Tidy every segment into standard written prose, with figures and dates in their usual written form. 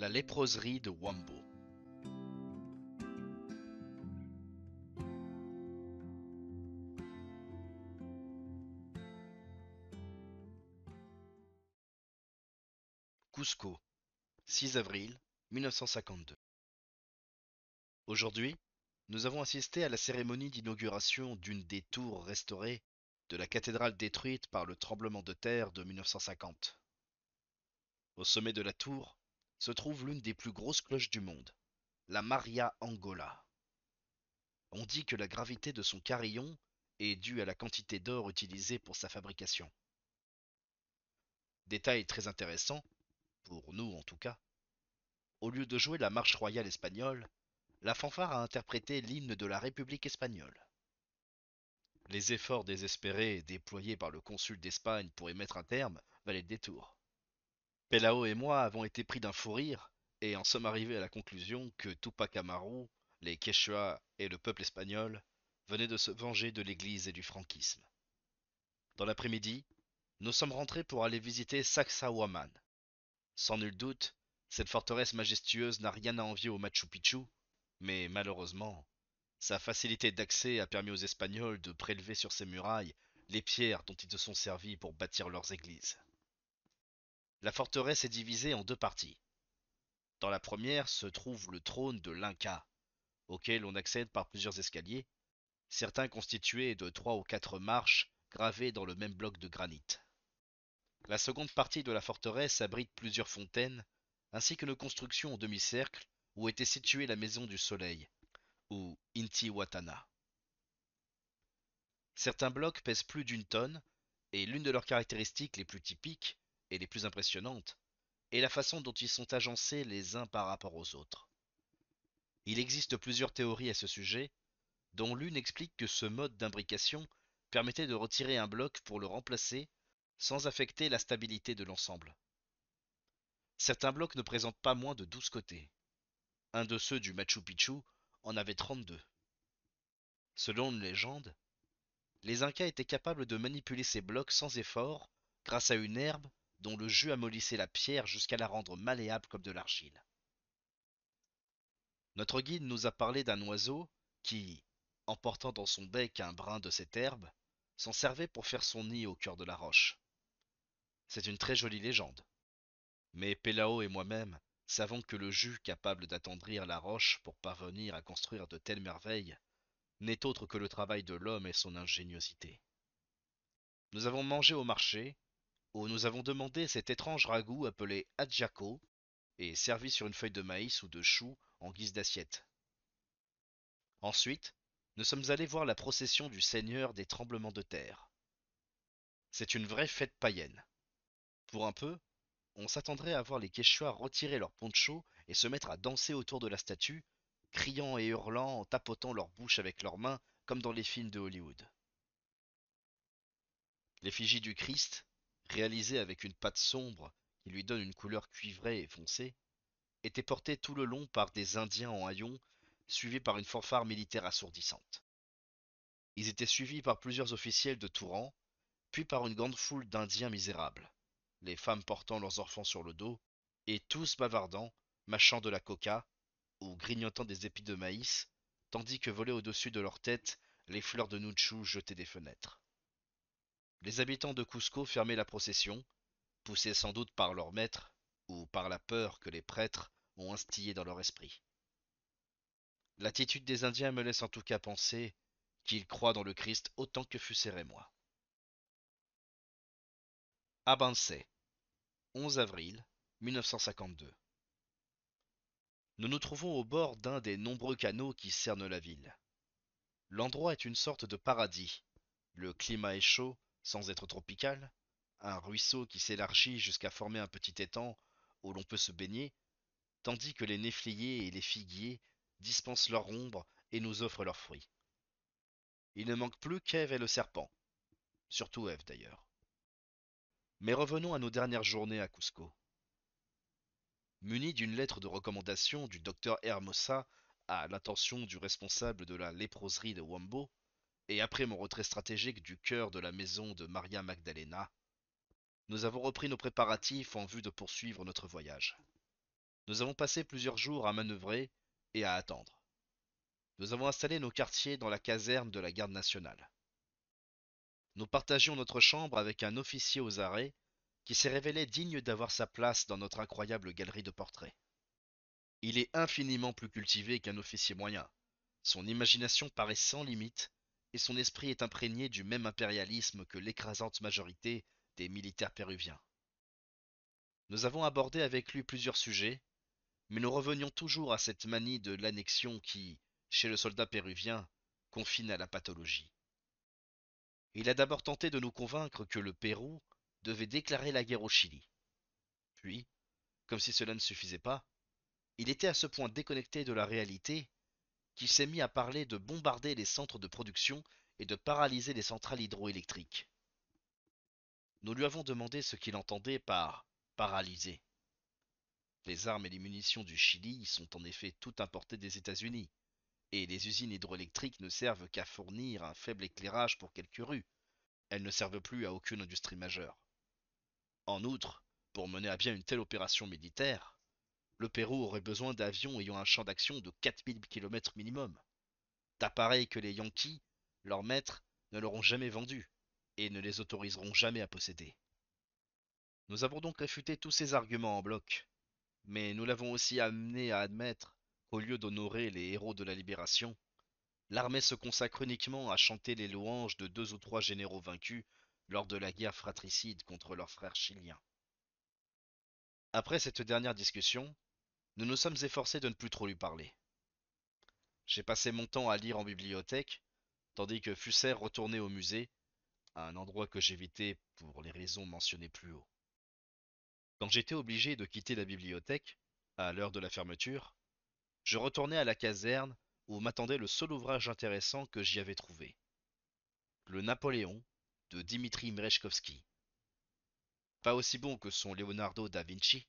La léproserie de Wambo. Cusco, 6 avril 1952. Aujourd'hui, nous avons assisté à la cérémonie d'inauguration d'une des tours restaurées de la cathédrale détruite par le tremblement de terre de 1950. Au sommet de la tour se trouve l'une des plus grosses cloches du monde, la Maria Angola. On dit que la gravité de son carillon est due à la quantité d'or utilisée pour sa fabrication. Détail très intéressant, pour nous en tout cas, au lieu de jouer la marche royale espagnole, la fanfare a interprété l'hymne de la République espagnole. Les efforts désespérés déployés par le consul d'Espagne pour y mettre un terme valaient le détour. Pelao et moi avons été pris d'un fou rire et en sommes arrivés à la conclusion que Tupac Amaru, les Quechua et le peuple espagnol venaient de se venger de l'Église et du franquisme. Dans l'après-midi, nous sommes rentrés pour aller visiter Sacsayhuaman. Sans nul doute, cette forteresse majestueuse n'a rien à envier au Machu Picchu, mais malheureusement, sa facilité d'accès a permis aux Espagnols de prélever sur ses murailles les pierres dont ils se sont servis pour bâtir leurs églises. La forteresse est divisée en deux parties. Dans la première se trouve le trône de l'Inca, auquel on accède par plusieurs escaliers, certains constitués de 3 ou 4 marches gravées dans le même bloc de granit. La seconde partie de la forteresse abrite plusieurs fontaines, ainsi qu'une construction en demi-cercle où était située la maison du soleil, ou Intihuatana. Certains blocs pèsent plus d'1 tonne, et l'une de leurs caractéristiques les plus typiques et les plus impressionnantes est la façon dont ils sont agencés les uns par rapport aux autres. Il existe plusieurs théories à ce sujet, dont l'une explique que ce mode d'imbrication permettait de retirer un bloc pour le remplacer sans affecter la stabilité de l'ensemble. Certains blocs ne présentent pas moins de 12 côtés. Un de ceux du Machu Picchu en avait 32. Selon une légende, les Incas étaient capables de manipuler ces blocs sans effort grâce à une herbe dont le jus amollissait la pierre jusqu'à la rendre malléable comme de l'argile. Notre guide nous a parlé d'un oiseau qui, emportant dans son bec un brin de cette herbe, s'en servait pour faire son nid au cœur de la roche. C'est une très jolie légende. Mais Pelao et moi-même savons que le jus capable d'attendrir la roche pour parvenir à construire de telles merveilles n'est autre que le travail de l'homme et son ingéniosité. Nous avons mangé au marché, où nous avons demandé cet étrange ragoût appelé adjako et servi sur une feuille de maïs ou de chou en guise d'assiette. Ensuite, nous sommes allés voir la procession du Seigneur des tremblements de terre. C'est une vraie fête païenne. Pour un peu, on s'attendrait à voir les Quechua retirer leurs ponchos et se mettre à danser autour de la statue, criant et hurlant en tapotant leur bouche avec leurs mains comme dans les films de Hollywood. L'effigie du Christ, réalisée avec une pâte sombre qui lui donne une couleur cuivrée et foncée, était portée tout le long par des Indiens en haillons, suivis par une fanfare militaire assourdissante. Ils étaient suivis par plusieurs officiels de tout rang, puis par une grande foule d'Indiens misérables, les femmes portant leurs enfants sur le dos, et tous bavardant, mâchant de la coca, ou grignotant des épis de maïs, tandis que volaient au-dessus de leurs têtes les fleurs de nunchou jetées des fenêtres. Les habitants de Cusco fermaient la procession, poussés sans doute par leur maître, ou par la peur que les prêtres ont instillée dans leur esprit. L'attitude des Indiens me laisse en tout cas penser qu'ils croient dans le Christ autant que Fusser et moi. Abansé, 11 avril 1952. Nous nous trouvons au bord d'un des nombreux canaux qui cernent la ville. L'endroit est une sorte de paradis. Le climat est chaud, sans être tropical. Un ruisseau qui s'élargit jusqu'à former un petit étang où l'on peut se baigner, tandis que les néfliers et les figuiers dispensent leur ombre et nous offrent leurs fruits. Il ne manque plus qu'Ève et le serpent, surtout Ève d'ailleurs. Mais revenons à nos dernières journées à Cusco. Muni d'une lettre de recommandation du docteur Hermosa à l'attention du responsable de la léproserie de Wambo, et après mon retrait stratégique du cœur de la maison de Maria Magdalena, nous avons repris nos préparatifs en vue de poursuivre notre voyage. Nous avons passé plusieurs jours à manœuvrer et à attendre. Nous avons installé nos quartiers dans la caserne de la garde nationale. Nous partagions notre chambre avec un officier aux arrêts qui s'est révélé digne d'avoir sa place dans notre incroyable galerie de portraits. Il est infiniment plus cultivé qu'un officier moyen. Son imagination paraît sans limite et son esprit est imprégné du même impérialisme que l'écrasante majorité des militaires péruviens. Nous avons abordé avec lui plusieurs sujets, mais nous revenions toujours à cette manie de l'annexion qui, chez le soldat péruvien, confine à la pathologie. Il a d'abord tenté de nous convaincre que le Pérou devait déclarer la guerre au Chili. Puis, comme si cela ne suffisait pas, il était à ce point déconnecté de la réalité qu'il s'est mis à parler de bombarder les centres de production et de paralyser les centrales hydroélectriques. Nous lui avons demandé ce qu'il entendait par paralyser. Les armes et les munitions du Chili sont en effet toutes importées des États-Unis, et les usines hydroélectriques ne servent qu'à fournir un faible éclairage pour quelques rues. Elles ne servent plus à aucune industrie majeure. En outre, pour mener à bien une telle opération militaire, le Pérou aurait besoin d'avions ayant un champ d'action de 4000 km minimum, d'appareils que les Yankees, leurs maîtres, ne leur ont jamais vendus, et ne les autoriseront jamais à posséder. Nous avons donc réfuté tous ces arguments en bloc, mais nous l'avons aussi amené à admettre qu'au lieu d'honorer les héros de la libération, l'armée se consacre uniquement à chanter les louanges de 2 ou 3 généraux vaincus lors de la guerre fratricide contre leurs frères chiliens. Après cette dernière discussion, nous nous sommes efforcés de ne plus trop lui parler. J'ai passé mon temps à lire en bibliothèque, tandis que Fusser retournait au musée, un endroit que j'évitais pour les raisons mentionnées plus haut. Quand j'étais obligé de quitter la bibliothèque, à l'heure de la fermeture, je retournais à la caserne où m'attendait le seul ouvrage intéressant que j'y avais trouvé. Le Napoléon de Dimitri Merejkovski. Pas aussi bon que son Leonardo da Vinci,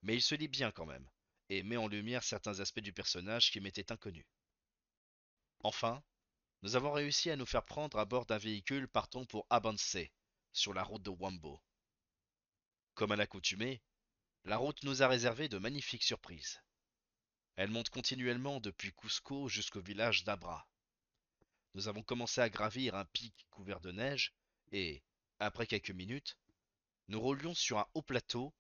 mais il se lit bien quand même, et met en lumière certains aspects du personnage qui m'étaient inconnus. Enfin, nous avons réussi à nous faire prendre à bord d'un véhicule partant pour Abandse, sur la route de Wambo. Comme à l'accoutumée, la route nous a réservé de magnifiques surprises. Elle monte continuellement depuis Cusco jusqu'au village d'Abra. Nous avons commencé à gravir un pic couvert de neige et, après quelques minutes, nous roulions sur un haut plateau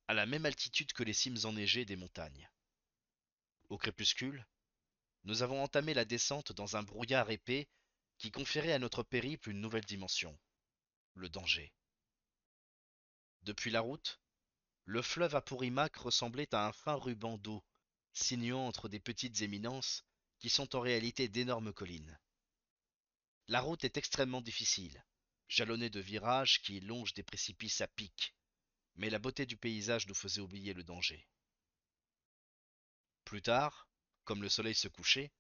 à la même altitude que les cimes enneigées des montagnes. Au crépuscule, nous avons entamé la descente dans un brouillard épais qui conférait à notre périple une nouvelle dimension, le danger. Depuis la route, le fleuve Apurimac ressemblait à un fin ruban d'eau, sinuant entre des petites éminences qui sont en réalité d'énormes collines. La route est extrêmement difficile, jalonnée de virages qui longent des précipices à pic, mais la beauté du paysage nous faisait oublier le danger. Plus tard, comme le soleil se couchait,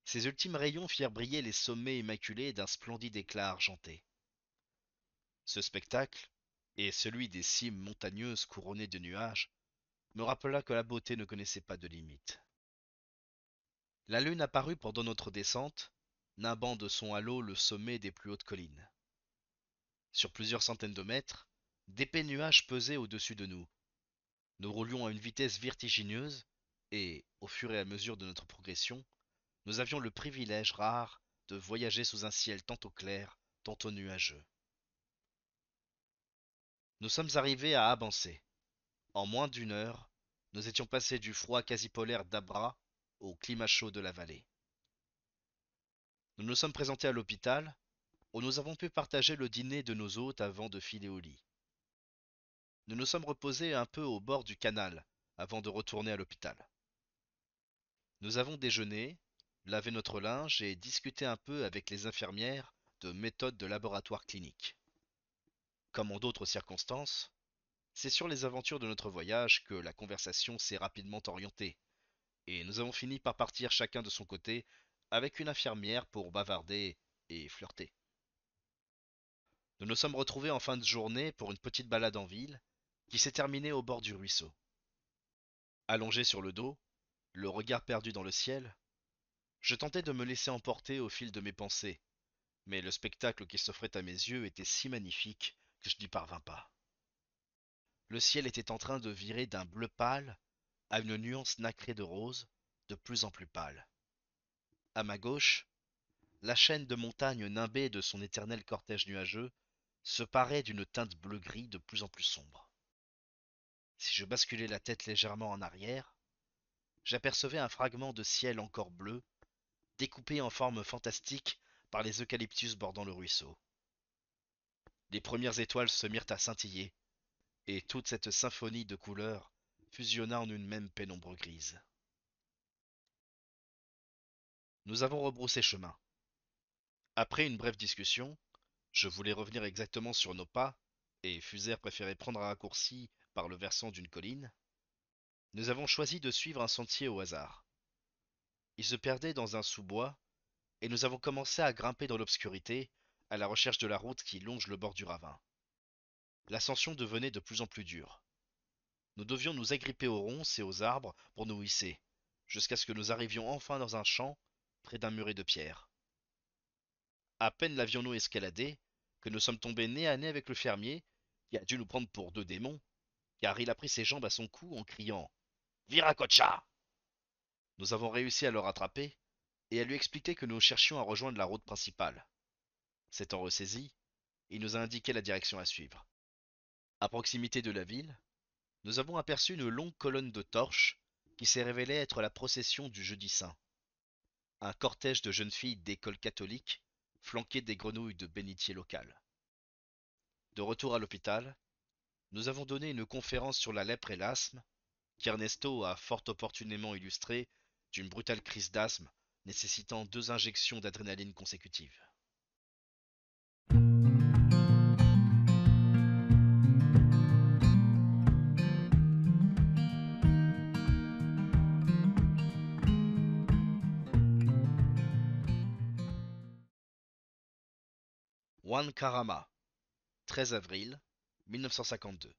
ses ultimes rayons firent briller les sommets immaculés d'un splendide éclat argenté. Ce spectacle, et celui des cimes montagneuses couronnées de nuages, me rappela que la beauté ne connaissait pas de limite. La lune apparut pendant notre descente, nimbant de son halo le sommet des plus hautes collines. Sur plusieurs centaines de mètres, d'épais nuages pesaient au-dessus de nous. Nous roulions à une vitesse vertigineuse, et, au fur et à mesure de notre progression, nous avions le privilège rare de voyager sous un ciel tantôt clair, tantôt nuageux. Nous sommes arrivés à Abancé. En moins d'une heure, nous étions passés du froid quasi polaire d'Abra au climat chaud de la vallée. Nous nous sommes présentés à l'hôpital, où nous avons pu partager le dîner de nos hôtes avant de filer au lit. Nous nous sommes reposés un peu au bord du canal, avant de retourner à l'hôpital. Nous avons déjeuné, lavé notre linge et discuté un peu avec les infirmières de méthodes de laboratoire clinique. Comme en d'autres circonstances, c'est sur les aventures de notre voyage que la conversation s'est rapidement orientée, et nous avons fini par partir chacun de son côté avec une infirmière pour bavarder et flirter. Nous nous sommes retrouvés en fin de journée pour une petite balade en ville qui s'est terminée au bord du ruisseau. Allongé sur le dos, le regard perdu dans le ciel, je tentais de me laisser emporter au fil de mes pensées, mais le spectacle qui s'offrait à mes yeux était si magnifique que je n'y parvins pas. Le ciel était en train de virer d'un bleu pâle à une nuance nacrée de rose, de plus en plus pâle. À ma gauche, la chaîne de montagnes nimbée de son éternel cortège nuageux se parait d'une teinte bleu-gris de plus en plus sombre. Si je basculais la tête légèrement en arrière, j'apercevais un fragment de ciel encore bleu, découpé en forme fantastique par les eucalyptus bordant le ruisseau. Les premières étoiles se mirent à scintiller, et toute cette symphonie de couleurs fusionna en une même pénombre grise. Nous avons rebroussé chemin. Après une brève discussion, je voulais revenir exactement sur nos pas, et Fuser préférait prendre un raccourci par le versant d'une colline. Nous avons choisi de suivre un sentier au hasard. Il se perdait dans un sous-bois, et nous avons commencé à grimper dans l'obscurité, à la recherche de la route qui longe le bord du ravin. L'ascension devenait de plus en plus dure. Nous devions nous agripper aux ronces et aux arbres pour nous hisser, jusqu'à ce que nous arrivions enfin dans un champ, près d'un muret de pierre. À peine l'avions-nous escaladé, que nous sommes tombés nez à nez avec le fermier, qui a dû nous prendre pour deux démons, car il a pris ses jambes à son cou en criant Viracocha. Nous avons réussi à le rattraper, et à lui expliquer que nous cherchions à rejoindre la route principale. S'étant ressaisi, il nous a indiqué la direction à suivre. À proximité de la ville, nous avons aperçu une longue colonne de torches qui s'est révélée être la procession du Jeudi Saint. Un cortège de jeunes filles d'école catholique, flanqué des grenouilles de bénitier locales. De retour à l'hôpital, nous avons donné une conférence sur la lèpre et l'asthme, qu'Ernesto a fort opportunément illustrée d'une brutale crise d'asthme nécessitant 2 injections d'adrénaline consécutives. Juan Carama, 13 avril 1952.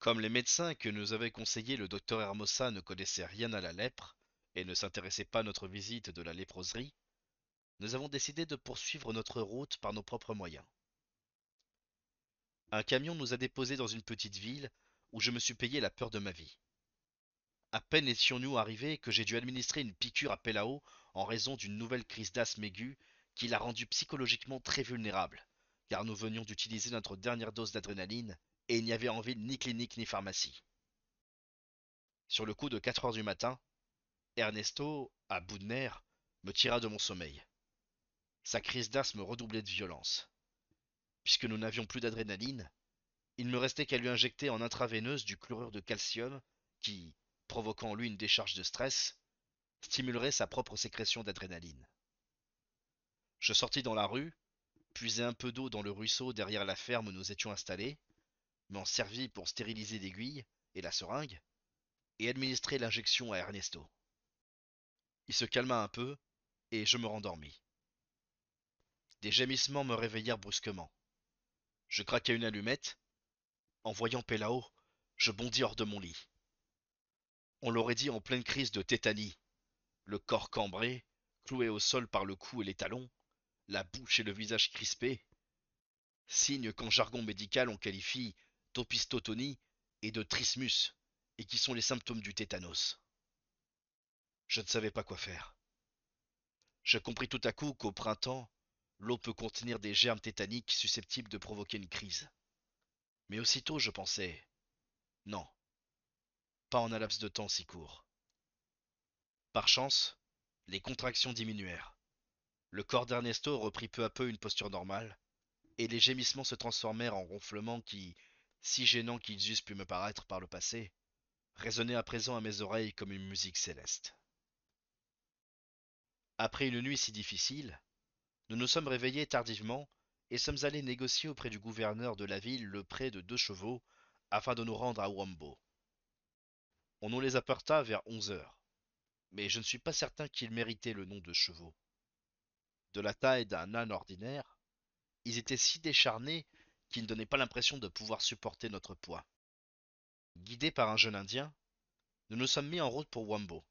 Comme les médecins que nous avait conseillés le docteur Hermosa ne connaissaient rien à la lèpre et ne s'intéressaient pas à notre visite de la léproserie, nous avons décidé de poursuivre notre route par nos propres moyens. Un camion nous a déposés dans une petite ville où je me suis payé la peur de ma vie. À peine étions-nous arrivés que j'ai dû administrer une piqûre à Pelao en raison d'une nouvelle crise d'asthme aiguë qui l'a rendu psychologiquement très vulnérable, car nous venions d'utiliser notre dernière dose d'adrénaline et il n'y avait en ville ni clinique ni pharmacie. Sur le coup de 4 heures du matin, Ernesto, à bout de nerfs, me tira de mon sommeil. Sa crise d'asthme redoublait de violence. Puisque nous n'avions plus d'adrénaline, il ne me restait qu'à lui injecter en intraveineuse du chlorure de calcium qui, provoquant en lui une décharge de stress, stimulerait sa propre sécrétion d'adrénaline. Je sortis dans la rue, puisai un peu d'eau dans le ruisseau derrière la ferme où nous étions installés, m'en servis pour stériliser l'aiguille et la seringue, et administrer l'injection à Ernesto. Il se calma un peu, et je me rendormis. Des gémissements me réveillèrent brusquement. Je craquai une allumette. En voyant Pelao, je bondis hors de mon lit. On l'aurait dit en pleine crise de tétanie, le corps cambré, cloué au sol par le cou et les talons, la bouche et le visage crispés, signes qu'en jargon médical on qualifie d'opistotonie et de trismus, et qui sont les symptômes du tétanos. Je ne savais pas quoi faire. Je compris tout à coup qu'au printemps, l'eau peut contenir des germes tétaniques susceptibles de provoquer une crise. Mais aussitôt je pensais, non, pas en un laps de temps si court. Par chance, les contractions diminuèrent. Le corps d'Ernesto reprit peu à peu une posture normale, et les gémissements se transformèrent en ronflements qui, si gênants qu'ils eussent pu me paraître par le passé, résonnaient à présent à mes oreilles comme une musique céleste. Après une nuit si difficile, nous nous sommes réveillés tardivement et sommes allés négocier auprès du gouverneur de la ville le prêt de 2 chevaux afin de nous rendre à Wambo. On nous les apporta vers 11 heures, mais je ne suis pas certain qu'ils méritaient le nom de chevaux. De la taille d'un âne ordinaire, ils étaient si décharnés qu'ils ne donnaient pas l'impression de pouvoir supporter notre poids. Guidés par un jeune indien, nous nous sommes mis en route pour Wambo.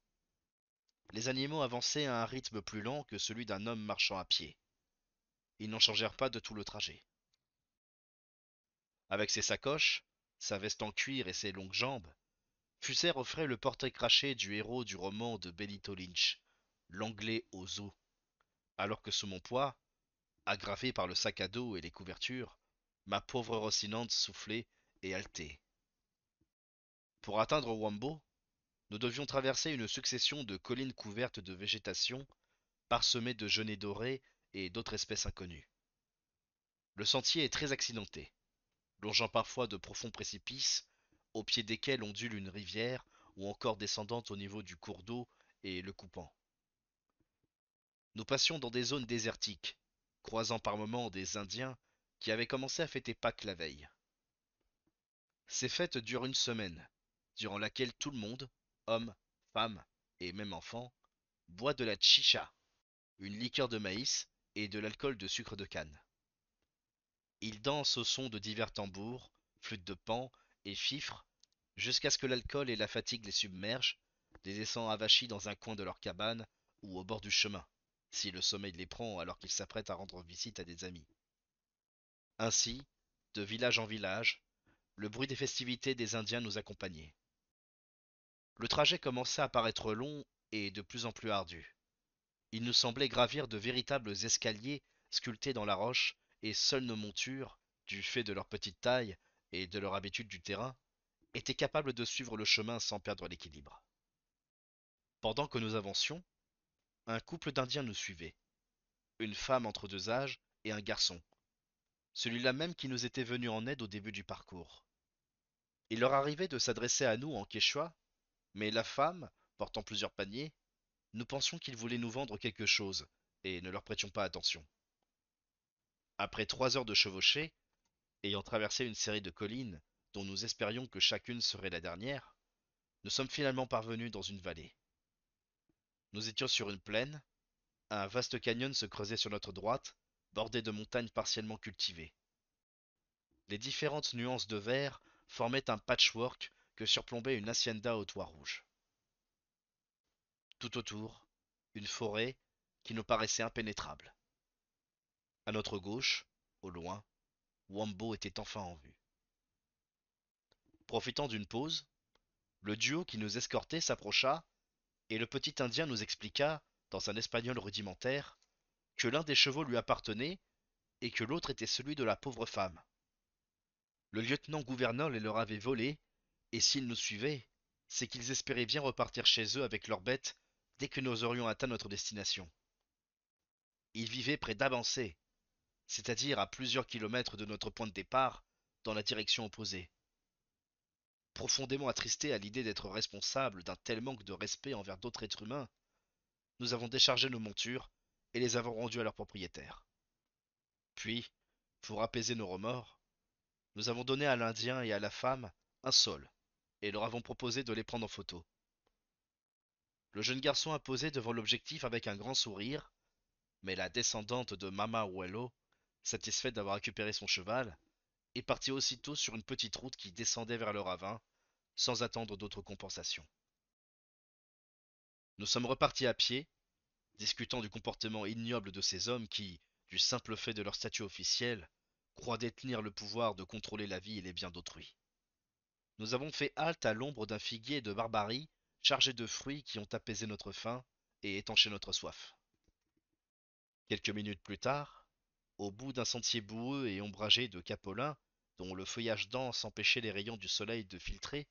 Les animaux avançaient à un rythme plus lent que celui d'un homme marchant à pied. Ils n'en changèrent pas de tout le trajet. Avec ses sacoches, sa veste en cuir et ses longues jambes, Fuser offrait le portrait craché du héros du roman de Benito Lynch, l'Anglais aux os, alors que sous mon poids, aggravé par le sac à dos et les couvertures, ma pauvre Rocinante soufflait et haletait. Pour atteindre Wambo, nous devions traverser une succession de collines couvertes de végétation, parsemées de genêts dorés et d'autres espèces inconnues. Le sentier est très accidenté, longeant parfois de profonds précipices, au pied desquels ondule une rivière, ou encore descendant au niveau du cours d'eau et le coupant. Nous passions dans des zones désertiques, croisant par moments des Indiens qui avaient commencé à fêter Pâques la veille. Ces fêtes durent une semaine, durant laquelle tout le monde, hommes, femmes et même enfants, boit de la chicha, une liqueur de maïs et de l'alcool de sucre de canne. Ils dansent au son de divers tambours, flûtes de pan et fifres, jusqu'à ce que l'alcool et la fatigue les submergent, les laissant avachis dans un coin de leur cabane ou au bord du chemin, si le sommeil les prend alors qu'ils s'apprêtent à rendre visite à des amis. Ainsi, de village en village, le bruit des festivités des Indiens nous accompagnait. Le trajet commençait à paraître long et de plus en plus ardu. Il nous semblait gravir de véritables escaliers sculptés dans la roche, et seules nos montures, du fait de leur petite taille et de leur habitude du terrain, étaient capables de suivre le chemin sans perdre l'équilibre. Pendant que nous avancions, un couple d'Indiens nous suivait, une femme entre deux âges et un garçon, celui-là même qui nous était venu en aide au début du parcours. Il leur arrivait de s'adresser à nous en quechua, mais la femme, portant plusieurs paniers, nous pensions qu'il voulait nous vendre quelque chose, et ne leur prêtions pas attention. Après 3 heures de chevauchée, ayant traversé une série de collines, dont nous espérions que chacune serait la dernière, nous sommes finalement parvenus dans une vallée. Nous étions sur une plaine, un vaste canyon se creusait sur notre droite, bordé de montagnes partiellement cultivées. Les différentes nuances de vert formaient un patchwork que surplombait une hacienda au toit rouge. Tout autour, une forêt qui nous paraissait impénétrable. À notre gauche, au loin, Wambo était enfin en vue. Profitant d'une pause, le duo qui nous escortait s'approcha, et le petit Indien nous expliqua, dans un espagnol rudimentaire, que l'un des chevaux lui appartenait et que l'autre était celui de la pauvre femme. Le lieutenant-gouverneur les leur avait volés, et s'ils nous suivaient, c'est qu'ils espéraient bien repartir chez eux avec leurs bêtes dès que nous aurions atteint notre destination. Ils vivaient près d'Abancé, c'est-à-dire à plusieurs kilomètres de notre point de départ, dans la direction opposée. Profondément attristés à l'idée d'être responsables d'un tel manque de respect envers d'autres êtres humains, nous avons déchargé nos montures et les avons rendues à leurs propriétaires. Puis, pour apaiser nos remords, nous avons donné à l'Indien et à la femme un sol et leur avons proposé de les prendre en photo. Le jeune garçon a posé devant l'objectif avec un grand sourire, mais la descendante de Mama Wello, satisfaite d'avoir récupéré son cheval, est partie aussitôt sur une petite route qui descendait vers le ravin, sans attendre d'autre compensation. Nous sommes repartis à pied, discutant du comportement ignoble de ces hommes qui, du simple fait de leur statut officiel, croient détenir le pouvoir de contrôler la vie et les biens d'autrui. Nous avons fait halte à l'ombre d'un figuier de Barbarie chargé de fruits qui ont apaisé notre faim et étanché notre soif. Quelques minutes plus tard, au bout d'un sentier boueux et ombragé de capolins, dont le feuillage dense empêchait les rayons du soleil de filtrer,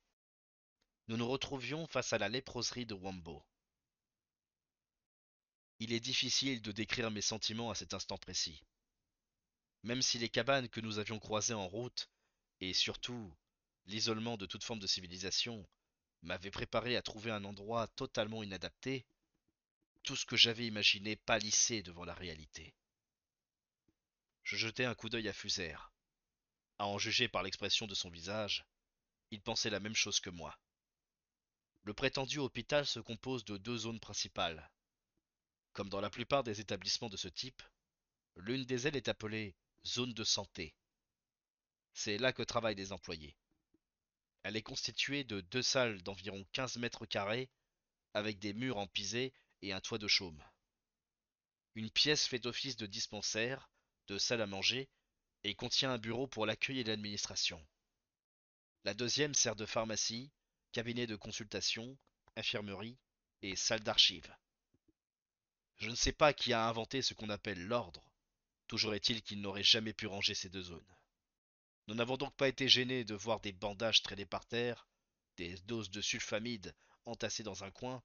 nous nous retrouvions face à la léproserie de Wambo. Il est difficile de décrire mes sentiments à cet instant précis. Même si les cabanes que nous avions croisées en route, et surtout l'isolement de toute forme de civilisation, m'avaient préparé à trouver un endroit totalement inadapté, tout ce que j'avais imaginé pâlissait devant la réalité. Je jetai un coup d'œil à Fusaire. À en juger par l'expression de son visage, il pensait la même chose que moi. Le prétendu hôpital se compose de deux zones principales. Comme dans la plupart des établissements de ce type, l'une des ailes est appelée zone de santé. C'est là que travaillent les employés. Elle est constituée de deux salles d'environ 15 mètres carrés avec des murs en pisé et un toit de chaume. Une pièce fait office de dispensaire, de salle à manger et contient un bureau pour l'accueil et l'administration. La deuxième sert de pharmacie cabinet de consultation, infirmerie et salle d'archives. Je ne sais pas qui a inventé ce qu'on appelle l'ordre, toujours est-il qu'il n'aurait jamais pu ranger ces deux zones. Nous n'avons donc pas été gênés de voir des bandages traînés par terre, des doses de sulfamide entassées dans un coin,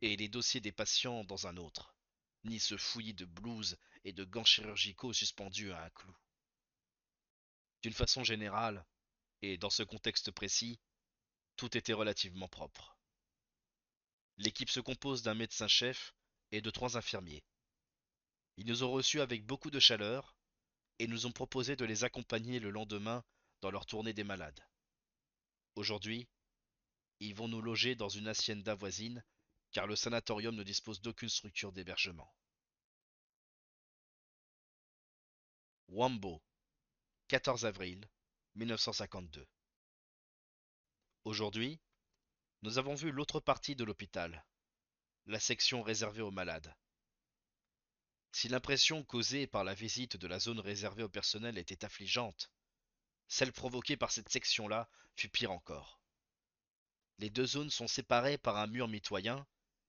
et les dossiers des patients dans un autre, ni ce fouillis de blouses et de gants chirurgicaux suspendus à un clou. D'une façon générale, et dans ce contexte précis, tout était relativement propre. L'équipe se compose d'un médecin-chef et de 3 infirmiers. Ils nous ont reçus avec beaucoup de chaleur et nous ont proposé de les accompagner le lendemain dans leur tournée des malades. Aujourd'hui, ils vont nous loger dans une hacienda voisine car le sanatorium ne dispose d'aucune structure d'hébergement. Wambo, 14 avril 1952. Aujourd'hui, nous avons vu l'autre partie de l'hôpital, la section réservée aux malades. Si l'impression causée par la visite de la zone réservée au personnel était affligeante, celle provoquée par cette section-là fut pire encore. Les deux zones sont séparées par un mur mitoyen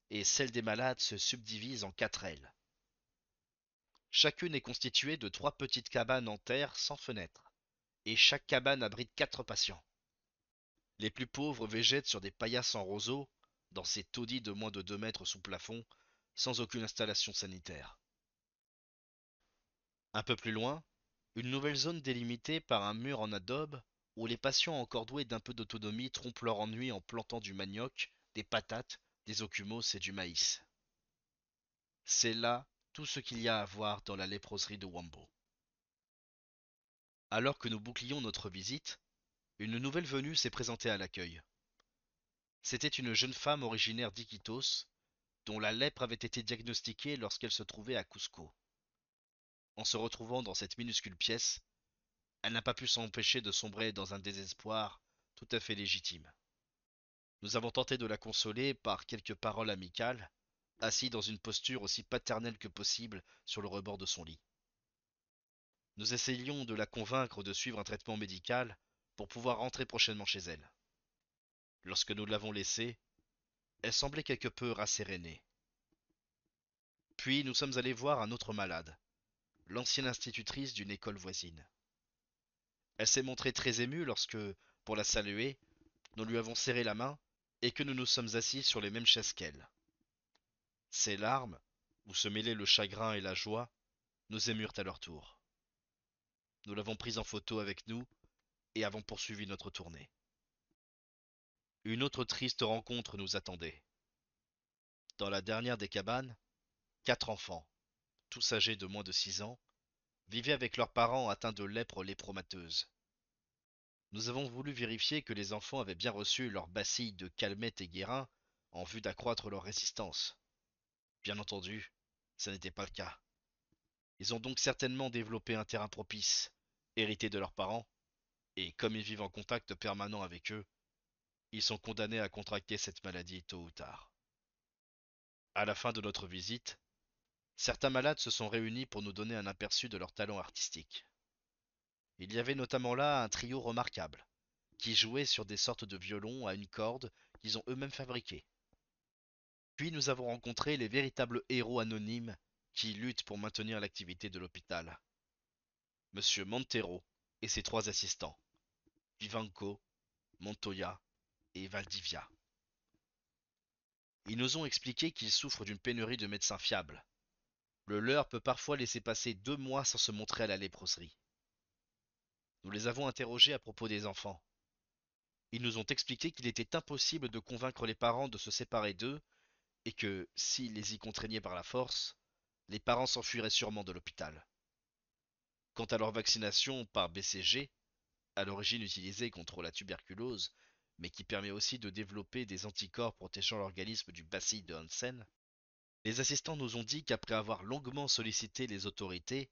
et celle des malades se subdivise en 4 ailes. Chacune est constituée de 3 petites cabanes en terre sans fenêtres, et chaque cabane abrite 4 patients. Les plus pauvres végètent sur des paillasses en roseau, dans ces taudis de moins de 2 mètres sous plafond, sans aucune installation sanitaire. Un peu plus loin, une nouvelle zone délimitée par un mur en adobe, où les patients encore doués d'un peu d'autonomie trompent leur ennui en plantant du manioc, des patates, des okumos et du maïs. C'est là tout ce qu'il y a à voir dans la léproserie de Wambo. Alors que nous bouclions notre visite, une nouvelle venue s'est présentée à l'accueil. C'était une jeune femme originaire d'Iquitos, dont la lèpre avait été diagnostiquée lorsqu'elle se trouvait à Cusco. En se retrouvant dans cette minuscule pièce, elle n'a pas pu s'empêcher de sombrer dans un désespoir tout à fait légitime. Nous avons tenté de la consoler par quelques paroles amicales, assis dans une posture aussi paternelle que possible sur le rebord de son lit. Nous essayions de la convaincre de suivre un traitement médical pour pouvoir rentrer prochainement chez elle. Lorsque nous l'avons laissée, elle semblait quelque peu rassérénée. Puis nous sommes allés voir un autre malade, l'ancienne institutrice d'une école voisine. Elle s'est montrée très émue lorsque, pour la saluer, nous lui avons serré la main et que nous nous sommes assis sur les mêmes chaises qu'elle. Ses larmes, où se mêlaient le chagrin et la joie, nous émurent à leur tour. Nous l'avons prise en photo avec nous et avons poursuivi notre tournée. Une autre triste rencontre nous attendait. Dans la dernière des cabanes, 4 enfants, tous âgés de moins de 6 ans, vivaient avec leurs parents atteints de lèpre lépromateuse. Nous avons voulu vérifier que les enfants avaient bien reçu leur bacille de calmette et guérin en vue d'accroître leur résistance. Bien entendu, ce n'était pas le cas. Ils ont donc certainement développé un terrain propice, hérité de leurs parents, et comme ils vivent en contact permanent avec eux, ils sont condamnés à contracter cette maladie tôt ou tard. À la fin de notre visite, certains malades se sont réunis pour nous donner un aperçu de leur talent artistique. Il y avait notamment là un trio remarquable, qui jouait sur des sortes de violons à une corde qu'ils ont eux-mêmes fabriqués. Puis nous avons rencontré les véritables héros anonymes qui luttent pour maintenir l'activité de l'hôpital. Monsieur Montero et ses 3 assistants, Vivanco, Montoya et Valdivia. Ils nous ont expliqué qu'ils souffrent d'une pénurie de médecins fiables. Le leur peut parfois laisser passer 2 mois sans se montrer à la léproserie. Nous les avons interrogés à propos des enfants. Ils nous ont expliqué qu'il était impossible de convaincre les parents de se séparer d'eux et que, s'ils les y contraignaient par la force, les parents s'enfuiraient sûrement de l'hôpital. Quant à leur vaccination par BCG, à l'origine utilisée contre la tuberculose, mais qui permet aussi de développer des anticorps protégeant l'organisme du bacille de Hansen, les assistants nous ont dit qu'après avoir longuement sollicité les autorités,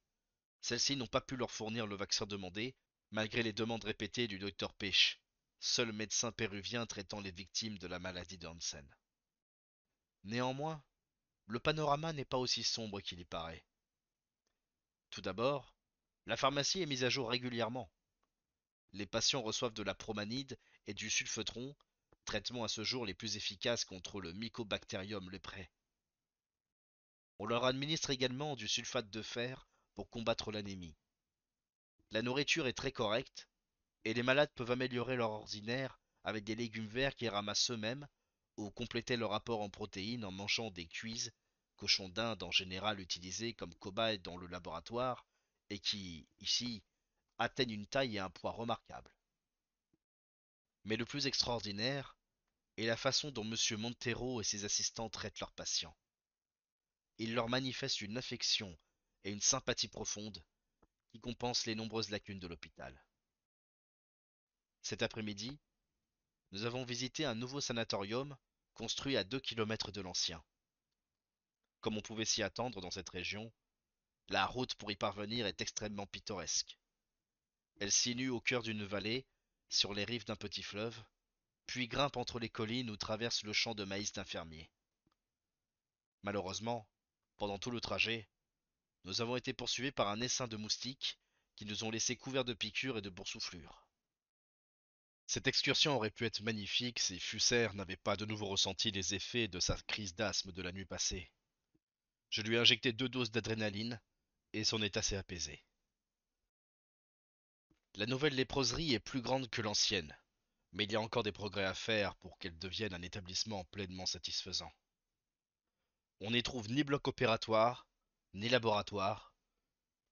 celles-ci n'ont pas pu leur fournir le vaccin demandé, malgré les demandes répétées du docteur Pech, seul médecin péruvien traitant les victimes de la maladie de Hansen. Néanmoins, le panorama n'est pas aussi sombre qu'il y paraît. Tout d'abord, la pharmacie est mise à jour régulièrement. Les patients reçoivent de la promanide et du sulfetron, traitements à ce jour les plus efficaces contre le Mycobacterium leprae. On leur administre également du sulfate de fer pour combattre l'anémie. La nourriture est très correcte, et les malades peuvent améliorer leur ordinaire avec des légumes verts qu'ils ramassent eux-mêmes ou compléter leur apport en protéines en mangeant des cuises, cochons d'Inde en général utilisés comme cobayes dans le laboratoire et qui, ici, atteignent une taille et un poids remarquables. Mais le plus extraordinaire est la façon dont M. Montero et ses assistants traitent leurs patients. Ils leur manifestent une affection et une sympathie profonde qui compensent les nombreuses lacunes de l'hôpital. Cet après-midi, nous avons visité un nouveau sanatorium construit à 2 kilomètres de l'ancien. Comme on pouvait s'y attendre dans cette région, la route pour y parvenir est extrêmement pittoresque. Elle s'inue au cœur d'une vallée, sur les rives d'un petit fleuve, puis grimpe entre les collines ou traverse le champ de maïs d'un fermier. Malheureusement, pendant tout le trajet, nous avons été poursuivis par un essaim de moustiques qui nous ont laissés couverts de piqûres et de boursouflures. Cette excursion aurait pu être magnifique si Fusser n'avait pas de nouveau ressenti les effets de sa crise d'asthme de la nuit passée. Je lui ai injecté 2 doses d'adrénaline et son état s'est apaisé. La nouvelle léproserie est plus grande que l'ancienne, mais il y a encore des progrès à faire pour qu'elle devienne un établissement pleinement satisfaisant. On n'y trouve ni bloc opératoire, ni laboratoire,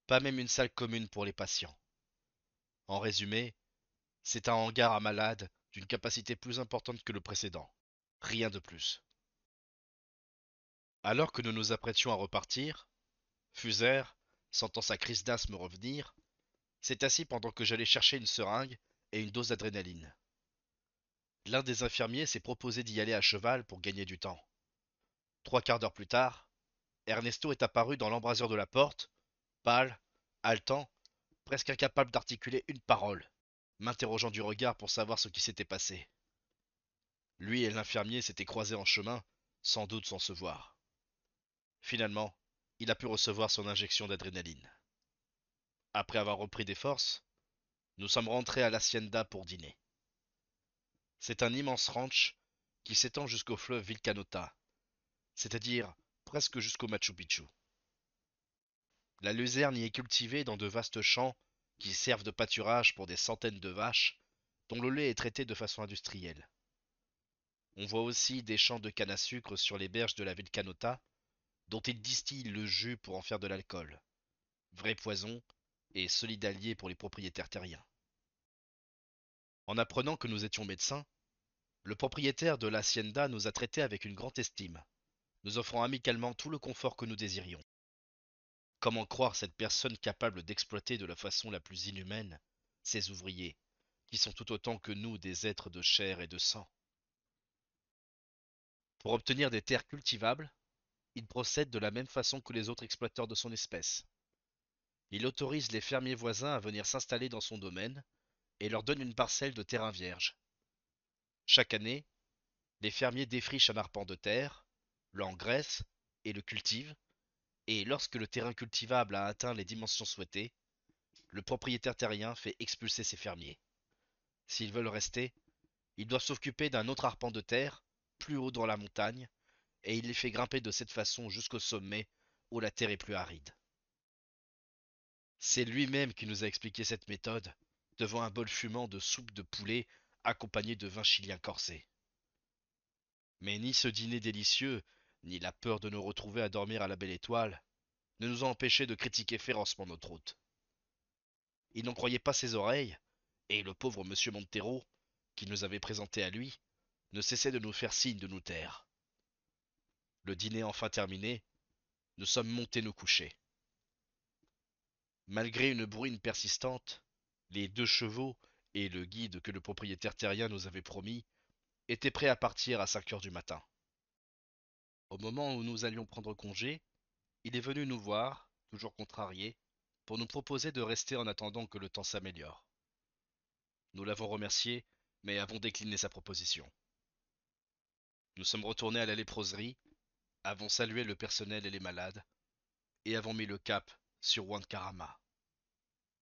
pas même une salle commune pour les patients. En résumé, c'est un hangar à malades d'une capacité plus importante que le précédent. Rien de plus. Alors que nous nous apprêtions à repartir, Fuser, sentant sa crise d'asthme revenir, s'est assis pendant que j'allais chercher une seringue et une dose d'adrénaline. L'un des infirmiers s'est proposé d'y aller à cheval pour gagner du temps. 3 quarts d'heure plus tard, Ernesto est apparu dans l'embrasure de la porte, pâle, haletant, presque incapable d'articuler une parole, m'interrogeant du regard pour savoir ce qui s'était passé. Lui et l'infirmier s'étaient croisés en chemin, sans doute sans se voir. Finalement, il a pu recevoir son injection d'adrénaline. Après avoir repris des forces, nous sommes rentrés à l'hacienda pour dîner. C'est un immense ranch qui s'étend jusqu'au fleuve Vilcanota, c'est-à-dire presque jusqu'au Machu Picchu. La luzerne y est cultivée dans de vastes champs qui servent de pâturage pour des centaines de vaches, dont le lait est traité de façon industrielle. On voit aussi des champs de canne à sucre sur les berges de la Vilcanota, dont ils distillent le jus pour en faire de l'alcool. Vrai poison et solide allié pour les propriétaires terriens. En apprenant que nous étions médecins, le propriétaire de l'hacienda nous a traités avec une grande estime, nous offrant amicalement tout le confort que nous désirions. Comment croire cette personne capable d'exploiter de la façon la plus inhumaine ses ouvriers, qui sont tout autant que nous des êtres de chair et de sang? Pour obtenir des terres cultivables, il procède de la même façon que les autres exploiteurs de son espèce. Il autorise les fermiers voisins à venir s'installer dans son domaine et leur donne une parcelle de terrain vierge. Chaque année, les fermiers défrichent un arpent de terre, l'engraissent et le cultivent, et lorsque le terrain cultivable a atteint les dimensions souhaitées, le propriétaire terrien fait expulser ses fermiers. S'ils veulent rester, ils doivent s'occuper d'un autre arpent de terre, plus haut dans la montagne, et il les fait grimper de cette façon jusqu'au sommet, où la terre est plus aride. C'est lui-même qui nous a expliqué cette méthode, devant un bol fumant de soupe de poulet accompagné de vin chilien corsé. Mais ni ce dîner délicieux, ni la peur de nous retrouver à dormir à la belle étoile, ne nous ont empêchés de critiquer férocement notre hôte. Il n'en croyait pas ses oreilles, et le pauvre monsieur Montero, qui nous avait présenté à lui, ne cessait de nous faire signe de nous taire. Le dîner enfin terminé, nous sommes montés nous coucher. Malgré une bruine persistante, les 2 chevaux et le guide que le propriétaire terrien nous avait promis étaient prêts à partir à 5 heures du matin. Au moment où nous allions prendre congé, il est venu nous voir, toujours contrarié, pour nous proposer de rester en attendant que le temps s'améliore. Nous l'avons remercié, mais avons décliné sa proposition. Nous sommes retournés à la léproserie, avons salué le personnel et les malades, et avons mis le cap sur Huancarama.